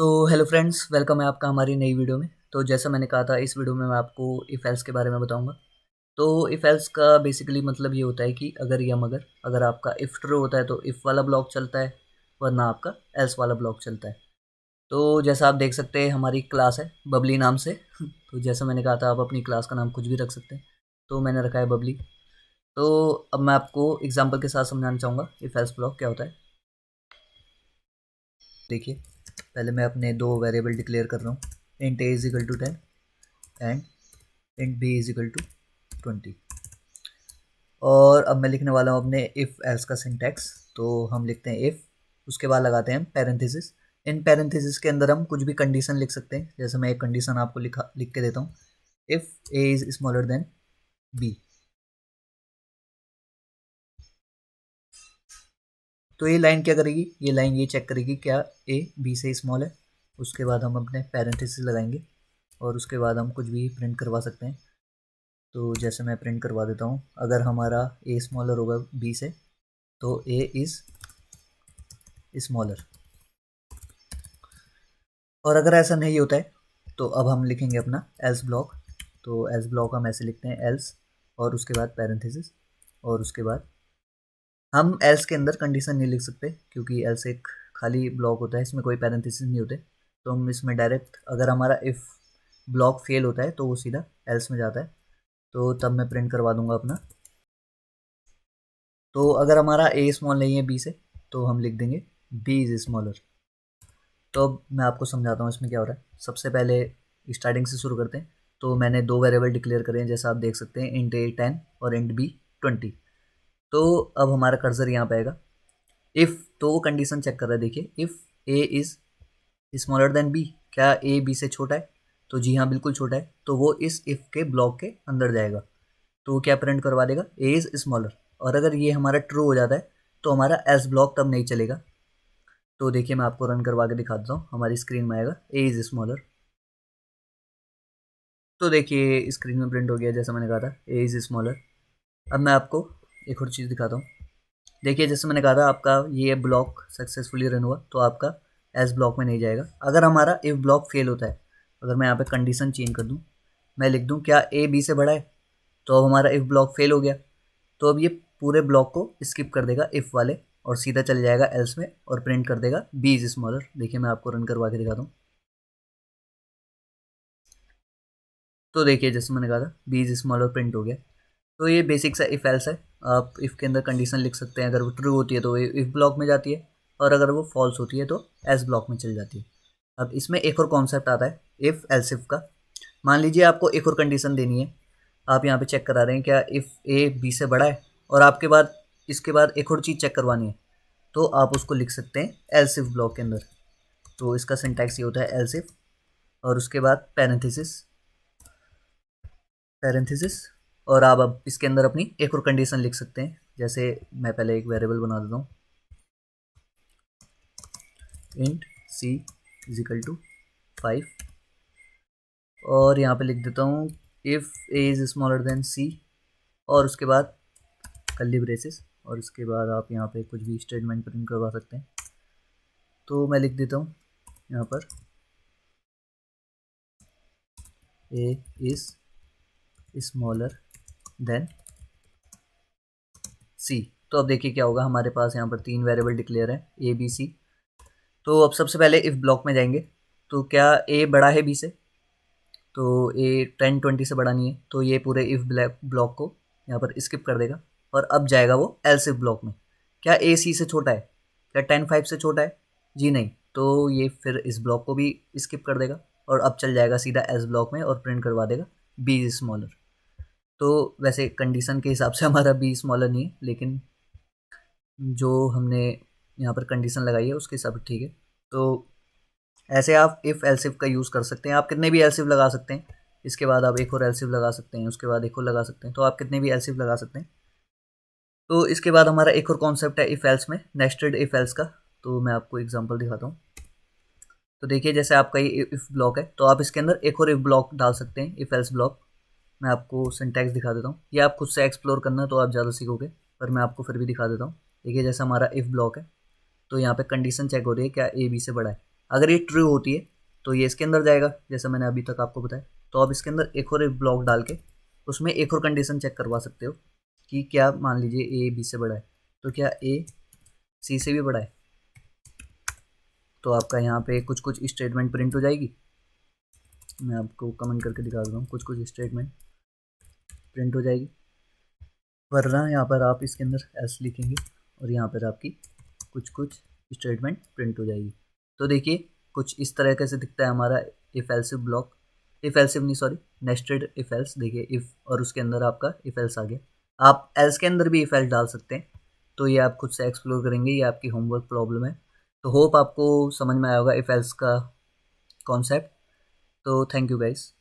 तो hello friends, welcome है आपका हमारी नई वीडियो में। तो जैसा मैंने कहा था, इस वीडियो में मैं आपको इफ़ एल्स के बारे में बताऊंगा। तो इफ़ एल्स का बेसिकली मतलब ये होता है कि अगर या मगर, अगर आपका इफ़ ट्रू होता है तो इफ़ वाला ब्लॉक चलता है, वरना आपका एल्स वाला ब्लॉक चलता है। तो जैसा आप देख सकते हैं, हमारी क्लास है बबली नाम से। तो जैसा मैंने कहा था, आप अपनी क्लास का नाम कुछ भी रख सकते हैं, तो मैंने रखा है बबली। तो अब मैं आपको एग्जाम्पल के साथ समझाना चाहूँगा इफ़ एल्स ब्लॉक क्या होता है। देखिए, पहले मैं अपने दो वेरिएबल डिक्लेयर कर रहा हूँ, int a is equal to 10 and int b is equal to 20। और अब मैं लिखने वाला हूँ अपने इफ़ एल्स का सिंटैक्स। तो हम लिखते हैं इफ़, उसके बाद लगाते हैं हम पैरेंथेसिस। इन पैरेंथेसिस के अंदर हम कुछ भी कंडीशन लिख सकते हैं। जैसे मैं एक कंडीशन आपको लिख के देता हूँ, if a is smaller than b. तो ये लाइन क्या करेगी, ये लाइन ये चेक करेगी क्या ए बी से स्मॉल है। उसके बाद हम अपने पैरेंथेसिस लगाएंगे और उसके बाद हम कुछ भी प्रिंट करवा सकते हैं। तो जैसे मैं प्रिंट करवा देता हूँ, अगर हमारा ए स्मॉलर होगा बी से तो ए इज़ स्मॉलर। और अगर ऐसा नहीं होता है तो अब हम लिखेंगे अपना एल्स ब्लॉक। तो एल्स ब्लॉक हम ऐसे लिखते हैं, एल्स और उसके बाद पैरेंथेसिस, और उसके बाद हम एल्स के अंदर कंडीशन नहीं लिख सकते क्योंकि एल्स एक खाली ब्लॉक होता है, इसमें कोई पैरेंथेसिस नहीं होते। तो हम इसमें डायरेक्ट, अगर हमारा इफ़ ब्लॉक फेल होता है तो वो सीधा एल्स में जाता है। तो तब मैं प्रिंट करवा दूंगा अपना। तो अगर हमारा ए स्मॉल नहीं है बी से तो हम लिख देंगे बी इज स्मॉलर। तो अब मैं आपको समझाता हूँ इसमें क्या हो रहा है। सबसे पहले स्टार्टिंग से शुरू करते हैं। तो मैंने दो वेरिएबल डिक्लेयर करे हैं, जैसा आप देख सकते हैं, इंट ए 10 और इंट बी 20। तो अब हमारा कर्सर यहाँ पे आएगा। इफ़, तो वो कंडीशन चेक कर रहा है। देखिए, if A is smaller than b, क्या ए बी से छोटा है? तो जी हाँ, बिल्कुल छोटा है। तो वो इस इफ़ के ब्लॉक के अंदर जाएगा। तो वो क्या प्रिंट करवा देगा, ए इज़ स्मॉलर। और अगर ये हमारा ट्रू हो जाता है तो हमारा एल्स ब्लॉक तब नहीं चलेगा। तो देखिए, मैं आपको रन करवा के दिखा देता हूँ। हमारी स्क्रीन में आएगा ए इज़ स्मॉलर। तो देखिए, स्क्रीन में प्रिंट हो गया जैसा मैंने कहा था, ए इज़ स्मॉलर। अब मैं आपको एक और चीज़ दिखाता हूँ। देखिए, जैसे मैंने कहा था, आपका ये ब्लॉक सक्सेसफुली रन हुआ तो आपका एस ब्लॉक में नहीं जाएगा। अगर हमारा इफ ब्लॉक फेल होता है, अगर मैं यहाँ पे कंडीशन चेंज कर दूँ, मैं लिख दूँ क्या ए बी से बड़ा है, तो अब हमारा इफ ब्लॉक फेल हो गया। तो अब ये पूरे ब्लॉक को स्किप कर देगा इफ वाले और सीधा चल जाएगा एल्स में और प्रिंट कर देगा बी इज स्मॉलर। देखिए, मैं आपको रन करवा के दिखाता हूँ। तो देखिए, जैसे मैंने कहा था, बी इज स्मॉलर प्रिंट हो गया। तो ये बेसिक सा इफ एल्स है। आप इफ़ के अंदर कंडीशन लिख सकते हैं। अगर वो ट्रू होती है तो इफ ब्लॉक में जाती है, और अगर वो फॉल्स होती है तो एस ब्लॉक में चल जाती है। अब इसमें एक और कॉन्सेप्ट आता है इफ़ एल्स इफ का। मान लीजिए आपको एक और कंडीशन देनी है। आप यहाँ पे चेक करा रहे हैं क्या इफ़ ए बी से बड़ा है, और आपके बाद इसके बाद एक और चीज़ चेक करवानी है, तो आप उसको लिख सकते हैं एल्स इफ ब्लॉक के अंदर। तो इसका सिंटैक्स ये होता है एल्स इफ, और उसके बाद पैरेंथेसिस, पैरेंथेसिस। और आप अब इसके अंदर अपनी एक और कंडीशन लिख सकते हैं। जैसे मैं पहले एक वेरिएबल बना देता हूँ, int C is equal to 5, और यहाँ पे लिख देता हूँ if A is smaller than C, और उसके बाद कर्ली ब्रेसेस, और उसके बाद आप यहाँ पे कुछ भी स्टेटमेंट प्रिंट करवा सकते हैं। तो मैं लिख देता हूँ यहाँ पर ए इज़ स्मॉलर देन सी। तो अब देखिए क्या होगा, हमारे पास यहाँ पर तीन वेरिएबल डिक्लेयर है, ए बी सी। तो अब सबसे पहले इफ़ ब्लॉक में जाएंगे। तो क्या ए बड़ा है बी से? तो ए 10-20 से बड़ा नहीं है, तो ये पूरे इफ़ ब्लॉक को यहाँ पर स्किप कर देगा और अब जाएगा वो एल्स इफ ब्लॉक में। क्या ए सी से छोटा है? क्या 10-5 से छोटा है? जी नहीं। तो ये फिर इस ब्लॉक को भी स्किप कर देगा और अब चल जाएगा सीधा एस ब्लॉक में और प्रिंट करवा देगा बी इज स्मॉलर। तो वैसे कंडीशन के हिसाब से हमारा बी स्मॉलर नहीं है, लेकिन जो हमने यहाँ पर कंडीशन लगाई है उसके हिसाब से ठीक है। तो ऐसे आप इफ़ एल्सिफ का यूज़ कर सकते हैं। आप कितने भी एल्सिफ लगा सकते हैं। इसके बाद आप एक और एल्सिफ लगा सकते हैं, उसके बाद एक और लगा सकते हैं। तो आप कितने भी एल्सिफ लगा सकते हैं। तो इसके बाद हमारा एक और कॉन्सेप्ट है इफ़ एल्स में, नेस्टेड इफ़ एल्स का। तो मैं आपको एग्जांपल दिखाता हूँ। तो देखिए, जैसे आपका ये इफ़ ब्लॉक है तो आप इसके अंदर एक और इफ़ ब्लॉक डाल सकते हैं, इफ़ एल्स ब्लॉक। मैं आपको सिंटैक्स दिखा देता हूँ। ये आप खुद से एक्सप्लोर करना तो आप ज़्यादा सीखोगे, पर मैं आपको फिर भी दिखा देता हूँ। देखिए, जैसे हमारा इफ़ ब्लॉक है तो यहाँ पे कंडीशन चेक हो रही है क्या ए बी से बड़ा है। अगर ये ट्रू होती है तो ये इसके अंदर जाएगा, जैसा मैंने अभी तक आपको बताया। तो आप इसके अंदर एक और एक ब्लॉक डाल के उसमें एक और कंडीशन चेक करवा सकते हो कि क्या, मान लीजिए ए बी से बड़ा है, तो क्या ए सी से भी बड़ा है। तो आपका यहाँ पे कुछ कुछ स्टेटमेंट प्रिंट हो जाएगी। मैं आपको कमेंट करके दिखा दूँ, कुछ कुछ स्टेटमेंट प्रिंट हो जाएगी, वरना यहाँ पर आप इसके अंदर एस लिखेंगे और यहाँ पर आपकी कुछ कुछ स्टेटमेंट प्रिंट हो जाएगी। तो देखिए कुछ इस तरह से दिखता है हमारा if else if block, if else if नहीं सॉरी नेस्टेड इफ एल्स। देखिए इफ और उसके अंदर आपका इफ एल्स आ गया। आप एल्स के अंदर भी इफ एल्स डाल सकते हैं, तो ये आप खुद से एक्सप्लोर करेंगे, ये आपकी होमवर्क प्रॉब्लम है। तो होप आपको समझ में आया होगा इफ एल्स का कॉन्सेप्ट। तो थैंक यू गाइस।